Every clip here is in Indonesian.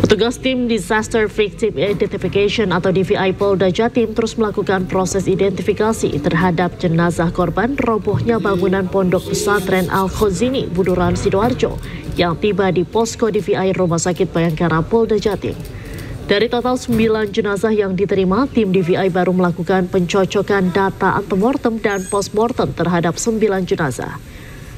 Petugas tim Disaster Victim Identification atau DVI Polda Jatim terus melakukan proses identifikasi terhadap jenazah korban robohnya bangunan Pondok Pesantren Al-Khozini, Buduran, Sidoarjo yang tiba di posko DVI Rumah Sakit Bayangkara Polda Jatim. Dari total 9 jenazah yang diterima, tim DVI baru melakukan pencocokan data antemortem dan postmortem terhadap 9 jenazah.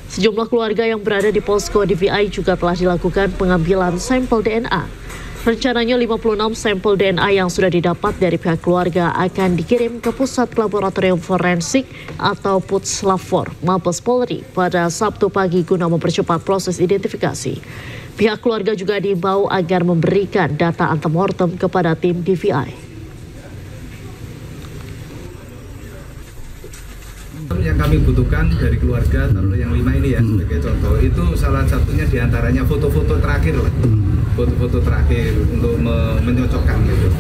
Sejumlah keluarga yang berada di posko DVI juga telah dilakukan pengambilan sampel DNA. Rencananya 56 sampel DNA yang sudah didapat dari pihak keluarga akan dikirim ke Pusat Laboratorium Forensik atau Puslapfor Mabes Polri pada Sabtu pagi guna mempercepat proses identifikasi. Pihak keluarga juga diimbau agar memberikan data antemortem kepada tim DVI. Yang kami butuhkan dari keluarga, yang 5 ini ya sebagai contoh, itu salah satunya diantaranya foto-foto terakhir lah, foto-foto terakhir untuk menyocokkan gitu.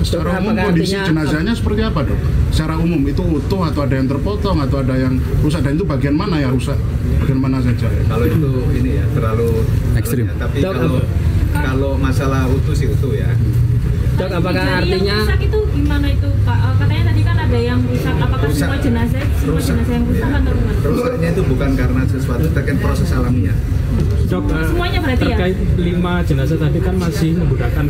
Secara umum kondisi jenazahnya seperti apa, Dok? Secara umum itu utuh atau ada yang terpotong atau ada yang rusak, dan itu bagian mana yang rusak? Bagian mana saja? Kalau itu ini ya terlalu ekstrim. Tapi kalau masalah utuh sih utuh ya. Dok, apakah artinya yang rusak itu gimana itu, Pak? Katanya tadi kan ada yang rusak. Apakah semua jenazah yang rusak atau gimana? Rusaknya itu bukan karena sesuatu, terkait proses alamiah. Dok, semuanya berarti terkait ya? 5 jenazah tadi kan masih menggunakan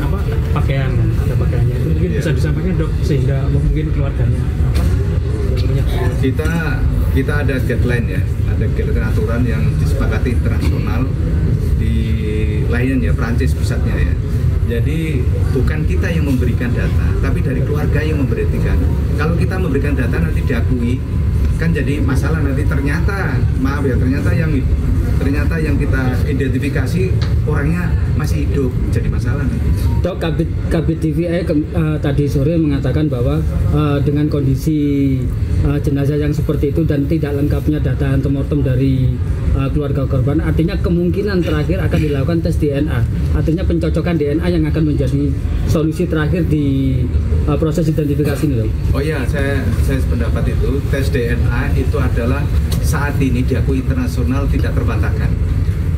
pakaian, ada pakaiannya itu mungkin bisa disampaikan, Dok, sehingga mungkin keluarganya kita ada guideline ya, ada guideline aturan yang disepakati internasional di lain ya, Prancis pusatnya ya. Jadi bukan kita yang memberikan data, tapi dari keluarga yang memberitakan. Kalau kita memberikan data nanti diakui, kan jadi masalah nanti ternyata yang kita identifikasi orangnya masih hidup, jadi masalah nanti. Dok, Kabid DVI tadi sore mengatakan bahwa dengan kondisi jenazah yang seperti itu dan tidak lengkapnya data antemortem dari keluarga korban, artinya kemungkinan terakhir akan dilakukan tes DNA, artinya pencocokan DNA yang akan menjadi solusi terakhir di proses identifikasi ini, Dok. Oh iya, saya sependapat itu, tes DNA itu adalah saat ini diakui internasional tidak terbantahkan.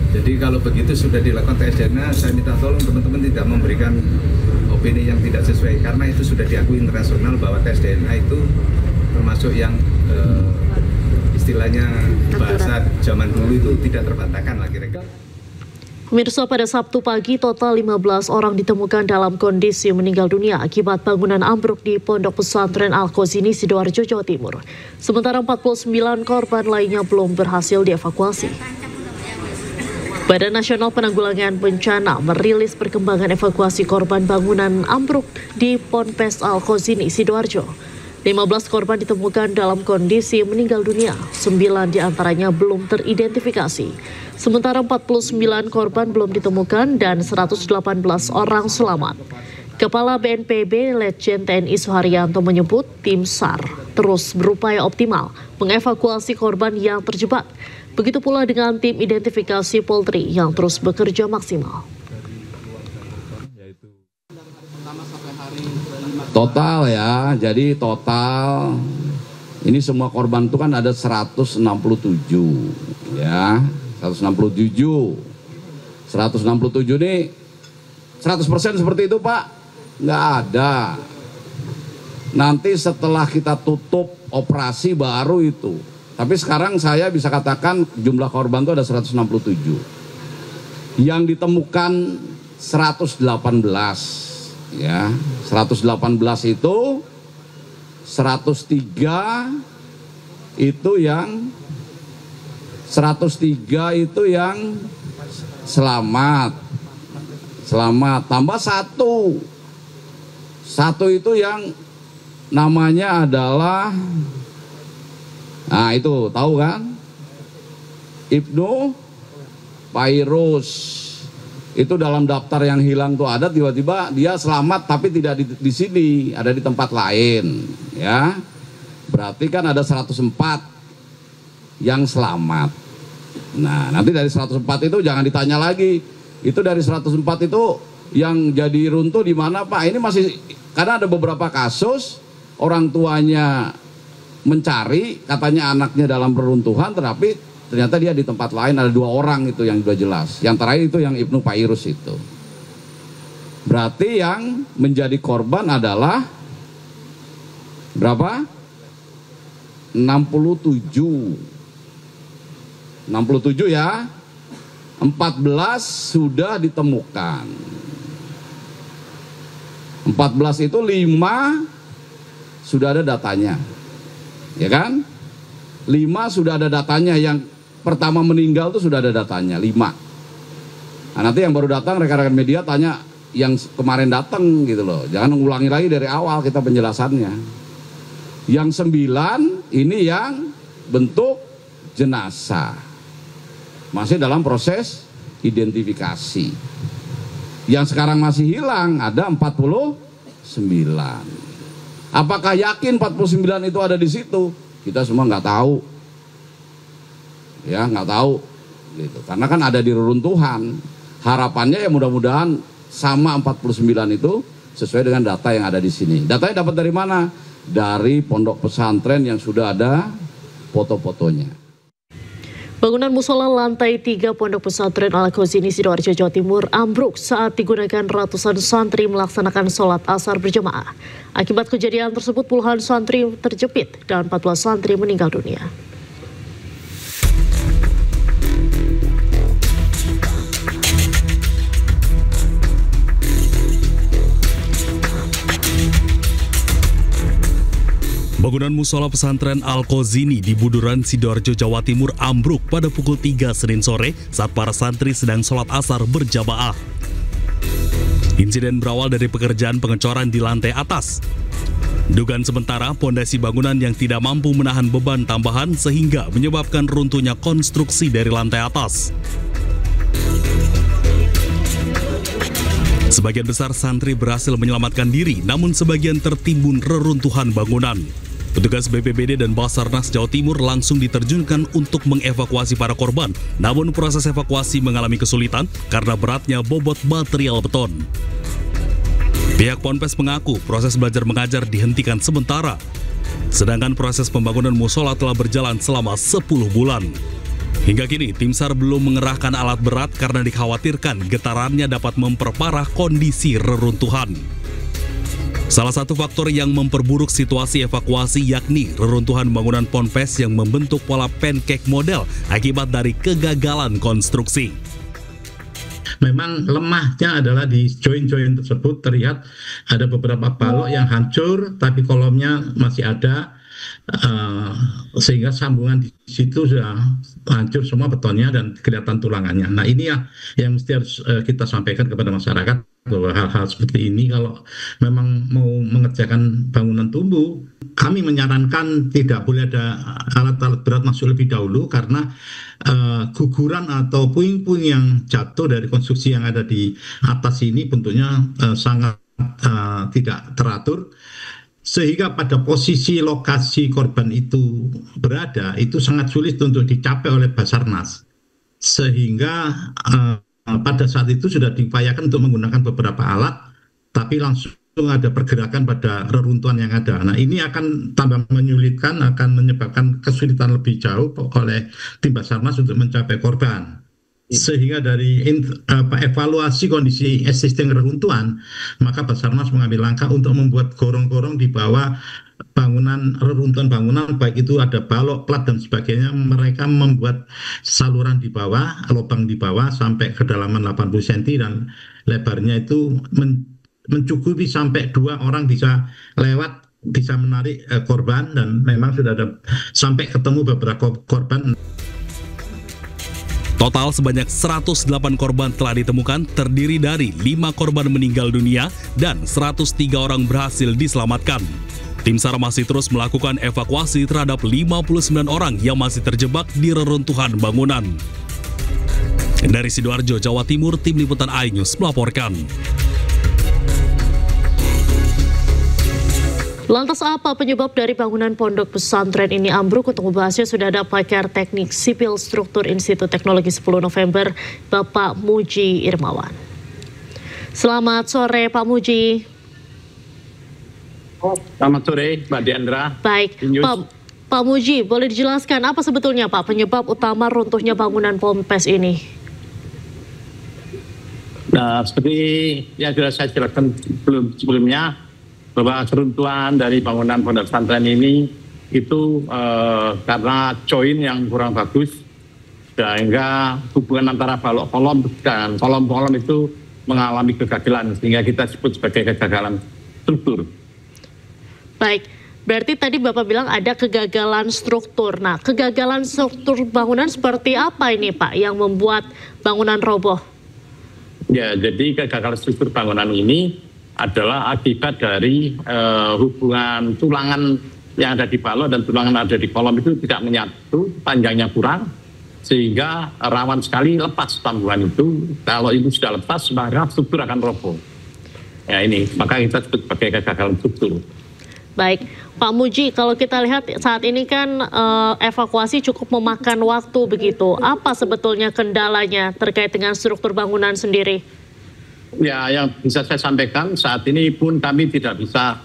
Jadi kalau begitu sudah dilakukan tes DNA, saya minta tolong teman-teman tidak memberikan opini yang tidak sesuai, karena itu sudah diakui internasional bahwa tes DNA itu termasuk yang istilahnya bahasa zaman dulu itu tidak terbantahkan lah kira-kira. Pemirsa, pada Sabtu pagi total 15 orang ditemukan dalam kondisi meninggal dunia akibat bangunan ambruk di Pondok Pesantren Al-Khozini, Sidoarjo, Jawa Timur. Sementara 49 korban lainnya belum berhasil dievakuasi. Badan Nasional Penanggulangan Bencana merilis perkembangan evakuasi korban bangunan ambruk di Ponpes Al-Khozini, Sidoarjo. 15 korban ditemukan dalam kondisi meninggal dunia, 9 diantaranya belum teridentifikasi. Sementara 49 korban belum ditemukan dan 118 orang selamat. Kepala BNPB Letjen TNI Suharyanto menyebut tim SAR terus berupaya optimal mengevakuasi korban yang terjebak. Begitu pula dengan tim identifikasi Polri yang terus bekerja maksimal. Total ya, jadi total ini semua korban itu kan ada 167 ya, 167 ini 100% seperti itu, Pak? Nggak ada. Nanti setelah kita tutup operasi baru itu. Tapi sekarang saya bisa katakan jumlah korban itu ada 167. Yang ditemukan 118. Ya, 118 itu 103 itu yang selamat tambah satu itu yang namanya adalah, nah itu tahu kan, Ibnu Pairus. Itu dalam daftar yang hilang tuh ada, tiba-tiba dia selamat tapi tidak di sini, ada di tempat lain ya. Berarti kan ada 104 yang selamat. Nah, nanti dari 104 itu jangan ditanya lagi. Itu dari 104 itu yang jadi runtuh di mana, Pak? Ini masih, karena ada beberapa kasus orang tuanya mencari, katanya anaknya dalam peruntuhan, tetapi ternyata dia di tempat lain. Ada 2 orang itu yang sudah jelas. Yang terakhir itu yang Ibnu Pairus itu. Berarti yang menjadi korban adalah berapa? 67 ya. 14 sudah ditemukan. 14 itu 5 sudah ada datanya. Ya kan? 5 sudah ada datanya, yang pertama meninggal itu sudah ada datanya, 5. Nah, nanti yang baru datang rekan-rekan media tanya yang kemarin datang gitu loh. Jangan ulangi lagi dari awal kita penjelasannya. Yang 9 ini yang bentuk jenazah. Masih dalam proses identifikasi. Yang sekarang masih hilang ada 49. Apakah yakin 49 itu ada di situ? Kita semua nggak tahu. Ya, nggak tahu. Gitu. Karena kan ada di reruntuhan. Harapannya ya mudah-mudahan sama 49 itu sesuai dengan data yang ada di sini. Datanya dapat dari mana? Dari pondok pesantren yang sudah ada foto-fotonya. Bangunan musola lantai 3 Pondok Pesantren Al-Khozini, Sidoarjo, Jawa Timur ambruk saat digunakan ratusan santri melaksanakan sholat asar berjamaah. Akibat kejadian tersebut puluhan santri terjepit dan 14 santri meninggal dunia. Bangunan musola pesantren Al-Khozini di Buduran, Sidoarjo, Jawa Timur ambruk pada pukul 3 Senin sore saat para santri sedang sholat asar berjamaah. Insiden berawal dari pekerjaan pengecoran di lantai atas. Dugaan sementara, pondasi bangunan yang tidak mampu menahan beban tambahan sehingga menyebabkan runtuhnya konstruksi dari lantai atas. Sebagian besar santri berhasil menyelamatkan diri, namun sebagian tertimbun reruntuhan bangunan. Petugas BPBD dan Basarnas Jawa Timur langsung diterjunkan untuk mengevakuasi para korban, namun proses evakuasi mengalami kesulitan karena beratnya bobot material beton. Pihak Ponpes mengaku proses belajar mengajar dihentikan sementara, sedangkan proses pembangunan musola telah berjalan selama 10 bulan. Hingga kini, tim SAR belum mengerahkan alat berat karena dikhawatirkan getarannya dapat memperparah kondisi reruntuhan. Salah satu faktor yang memperburuk situasi evakuasi yakni reruntuhan bangunan Ponpes yang membentuk pola pancake model akibat dari kegagalan konstruksi. Memang lemahnya adalah di join-join tersebut terlihat ada beberapa balok yang hancur tapi kolomnya masih ada. Sehingga sambungan di situ sudah hancur semua betonnya dan kelihatan tulangannya. Nah, ini ya yang mesti harus kita sampaikan kepada masyarakat bahwa hal-hal seperti ini kalau memang mau mengerjakan bangunan tumbuh, kami menyarankan tidak boleh ada alat-alat berat masuk lebih dahulu karena guguran atau puing-puing yang jatuh dari konstruksi yang ada di atas ini bentuknya sangat tidak teratur. Sehingga pada posisi lokasi korban itu berada, itu sangat sulit untuk dicapai oleh Basarnas. Sehingga pada saat itu sudah diupayakan untuk menggunakan beberapa alat, tapi langsung ada pergerakan pada reruntuhan yang ada. Nah, ini akan tambah menyulitkan, akan menyebabkan kesulitan lebih jauh oleh tim Basarnas untuk mencapai korban. Sehingga dari evaluasi kondisi existing reruntuhan, maka Basarnas mengambil langkah untuk membuat gorong-gorong di bawah bangunan, reruntuhan bangunan, baik itu ada balok, plat dan sebagainya. Mereka membuat saluran di bawah, lubang di bawah sampai kedalaman 80 cm dan lebarnya itu mencukupi sampai 2 orang bisa lewat, bisa menarik korban, dan memang sudah ada sampai ketemu beberapa korban. Total sebanyak 108 korban telah ditemukan, terdiri dari 5 korban meninggal dunia dan 103 orang berhasil diselamatkan. Tim SAR masih terus melakukan evakuasi terhadap 59 orang yang masih terjebak di reruntuhan bangunan. Dari Sidoarjo, Jawa Timur, Tim Liputan iNews melaporkan. Lantas apa penyebab dari bangunan pondok pesantren ini ambruk? Untuk membahasnya sudah ada pakar teknik sipil struktur Institut Teknologi 10 November, Bapak Muji Irmawan. Selamat sore Pak Muji. Selamat sore Mbak Diandra. Baik, Pak Muji, boleh dijelaskan apa sebetulnya Pak penyebab utama runtuhnya bangunan Ponpes ini? Nah, seperti yang sudah saya jelaskan sebelumnya, bahwa keruntuhan dari bangunan pondok pesantren ini itu karena join yang kurang bagus, sehingga hubungan antara balok kolom dan kolom-kolom itu mengalami kegagalan, sehingga kita sebut sebagai kegagalan struktur. Baik, berarti tadi Bapak bilang ada kegagalan struktur. Nah, kegagalan struktur bangunan seperti apa ini Pak yang membuat bangunan roboh? Ya, jadi kegagalan struktur bangunan ini adalah akibat dari hubungan tulangan yang ada di balok dan tulangan yang ada di kolom itu tidak menyatu, panjangnya kurang, sehingga rawan sekali lepas tanggungan itu. Kalau itu sudah lepas, maka struktur akan roboh. Ya ini, maka kita sebut sebagai kegagalan struktur. Baik, Pak Muji, kalau kita lihat saat ini kan evakuasi cukup memakan waktu begitu. Apa sebetulnya kendalanya terkait dengan struktur bangunan sendiri? Ya, yang bisa saya sampaikan saat ini pun kami tidak bisa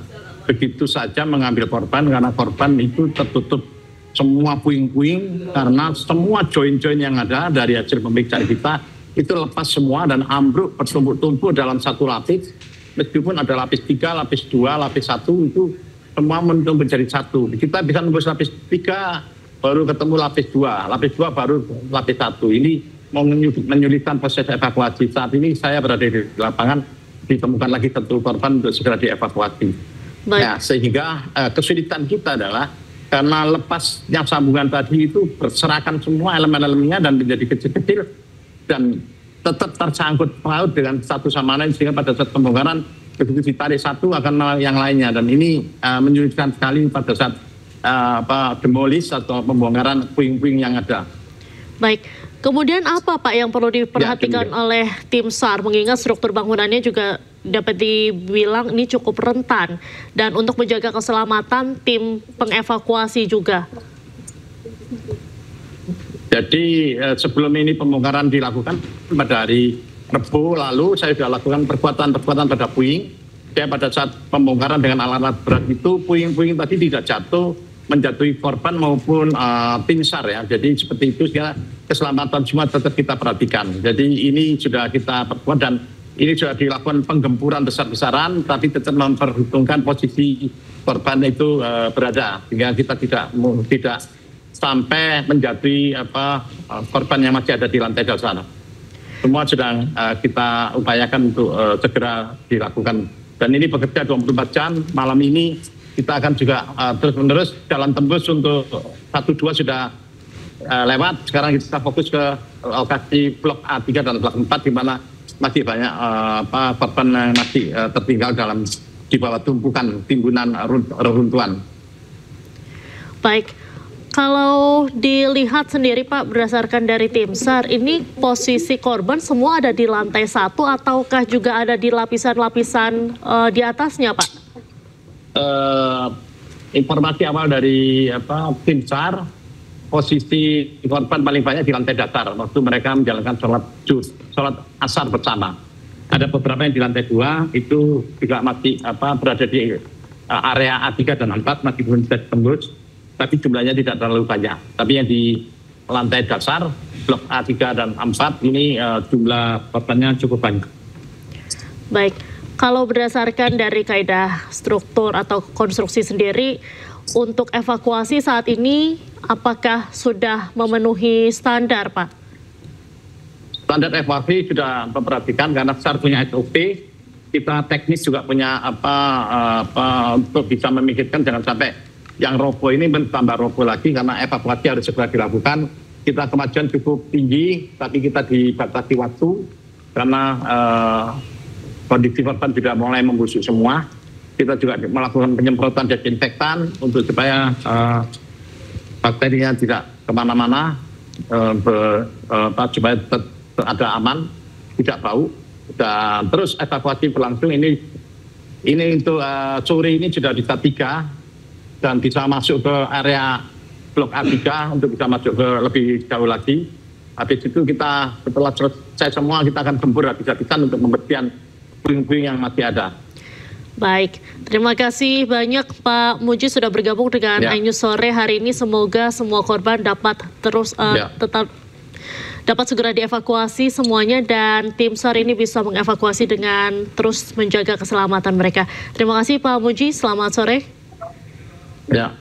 begitu saja mengambil korban, karena korban itu tertutup semua puing-puing, karena semua join-join yang ada dari hasil pemeriksaan kita itu lepas semua dan ambruk bertumpuk-tumpuk dalam satu lapis. Meskipun ada lapis 3, lapis 2, lapis 1 itu semua menjadi satu. Kita bisa nembus lapis 3 baru ketemu lapis 2, lapis 2 baru lapis 1. Ini menyulitkan proses evakuasi. Saat ini saya berada di lapangan, ditemukan lagi satu korban untuk segera dievakuasi. Nah, sehingga kesulitan kita adalah karena lepasnya sambungan tadi itu berserakan semua elemen-elemennya dan menjadi kecil-kecil dan tetap tersangkut paut dengan satu sama lain, sehingga pada saat pembongkaran begitu ditarik satu akan yang lainnya, dan ini menyulitkan sekali pada saat demolis atau pembongkaran puing-puing yang ada. Baik, kemudian apa Pak yang perlu diperhatikan oleh tim SAR, mengingat struktur bangunannya juga dapat dibilang ini cukup rentan, dan untuk menjaga keselamatan tim pengevakuasi juga? Jadi sebelum ini pembongkaran dilakukan pada hari Rabu lalu, saya sudah lakukan perkuatan pada puing. Saya pada saat pembongkaran dengan alat-alat berat itu, puing-puing tadi tidak jatuh menjatuhi korban maupun tim SAR ya. Jadi seperti itu, sehingga keselamatan semua tetap kita perhatikan. Jadi ini sudah kita perkuat dan ini sudah dilakukan penggempuran besar-besaran, tapi tetap memperhitungkan posisi korban itu berada, sehingga kita tidak sampai menjadi korban yang masih ada di lantai dasar. Semua sedang kita upayakan untuk segera dilakukan. Dan ini bekerja 24 jam. Malam ini kita akan juga terus-menerus jalan tembus untuk 1-2 sudah lewat. Sekarang kita fokus ke lokasi blok A3 dan blok 4, di mana masih banyak korban yang masih tertinggal di bawah tumpukan timbunan reruntuhan. Baik. Kalau dilihat sendiri Pak, berdasarkan dari tim SAR, ini posisi korban semua ada di lantai 1 ataukah juga ada di lapisan-lapisan di atasnya Pak? Informasi awal dari tim SAR, posisi korban paling banyak di lantai dasar waktu mereka menjalankan sholat asar bersama. Ada beberapa yang di lantai 2 itu juga masih berada di area A3 dan 4, masih belum bisa ditembus, tapi jumlahnya tidak terlalu banyak. Tapi yang di lantai dasar, blok A3 dan 4 ini jumlah korbannya cukup banyak. Baik, kalau berdasarkan dari kaidah struktur atau konstruksi sendiri, untuk evakuasi saat ini apakah sudah memenuhi standar Pak? Standar evakuasi sudah memperhatikan, karena SAR punya SOP, kita teknis juga punya untuk bisa memikirkan jangan sampai yang roboh ini bertambah roboh lagi, karena evakuasi harus segera dilakukan. Kita kemajuan cukup tinggi, tapi kita dibatasi waktu karena kondisi korban sudah mulai membusuk semua. Kita juga melakukan penyemprotan desinfektan untuk supaya bakterinya tidak kemana-mana, supaya ada aman, tidak bau. Dan terus evakuasi berlangsung. Ini untuk sore ini sudah di 3 dan bisa masuk ke area blok A3 untuk bisa masuk ke lebih jauh lagi. Habis itu kita setelah selesai semua, kita akan gempur habis-habisan untuk membersihkan puing-puing yang masih ada. Baik, terima kasih banyak Pak Muji sudah bergabung dengan iNews sore hari ini. Semoga semua korban dapat terus tetap dapat segera dievakuasi semuanya dan tim SAR ini bisa mengevakuasi dengan terus menjaga keselamatan mereka. Terima kasih Pak Muji, selamat sore. Ya.